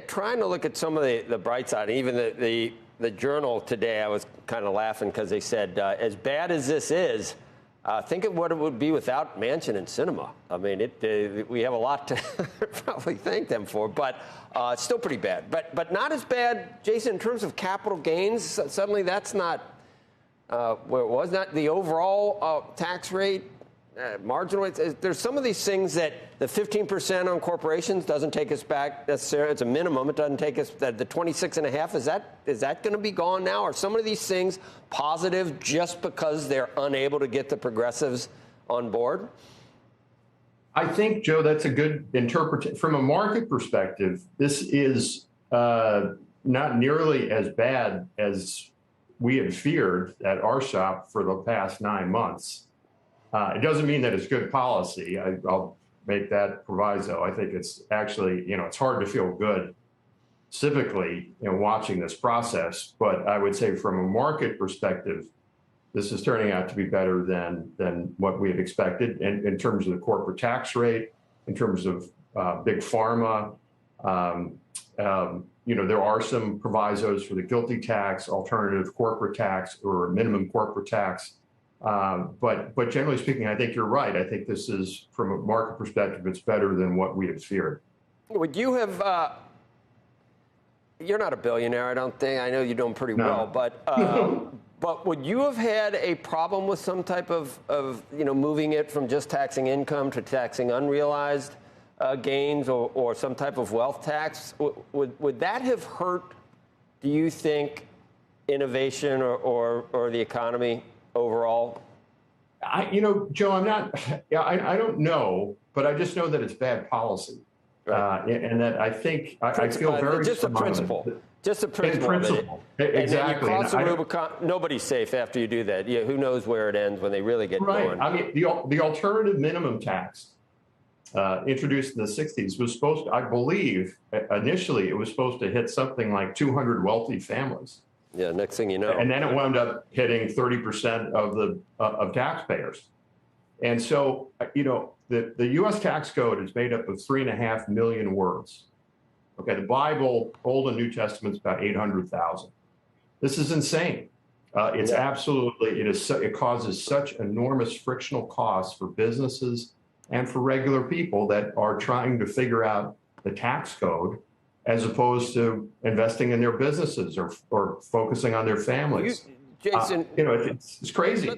trying to look at some of the bright side. Even the Journal today, I was kind of laughing because they said, as bad as this is, think of what it would be without Manchin and Sinema. I mean, we have a lot to probably thank them for, but it's still pretty bad. But not as bad, Jason, in terms of capital gains. Suddenly, that's not where it was. Not the overall tax rate. Marginal. There's some of these things that the 15% on corporations doesn't take us back necessarily. It's a minimum. It doesn't take us. The 26.5 is that going to be gone now? Are some of these things positive just because they're unable to get the progressives on board? I think, Joe, that's a good interpretation. From a market perspective, this is not nearly as bad as we had feared at our shop for the past 9 months. It doesn't mean that it's good policy. I'll make that proviso. I think it's actually, it's hard to feel good civically watching this process. But I would say from a market perspective, this is turning out to be better than what we had expected in terms of the corporate tax rate, in terms of big pharma. There are some provisos for the GILTI tax, alternative corporate tax, or minimum corporate tax. But generally speaking, I think you're right. I think this is, from a market perspective, it's better than what we had feared. Would you have? You're not a billionaire, I don't think. I know you're doing pretty well, but would you have had a problem with some type of moving it from just taxing income to taxing unrealized gains or some type of wealth tax? Would that have hurt, do you think, innovation or the economy overall? Joe, I don't know, but I just know that it's bad policy. Right. And that I think I feel very just a principle. Just a principle. Exactly. And you cross the Rubicon. Nobody's safe after you do that. Yeah, who knows where it ends when they really get going? I mean, the alternative minimum tax introduced in the 60s was supposed to, I believe, initially it was supposed to hit something like 200 wealthy families. Yeah, next thing you know. And then it wound up hitting 30% of taxpayers. And so, the U.S. tax code is made up of 3.5 million words. Okay, the Bible, Old and New Testament's about 800,000. This is insane. It's absolutely, it causes such enormous frictional costs for businesses and for regular people that are trying to figure out the tax code, as opposed to investing in their businesses or focusing on their families. Jason, it's crazy.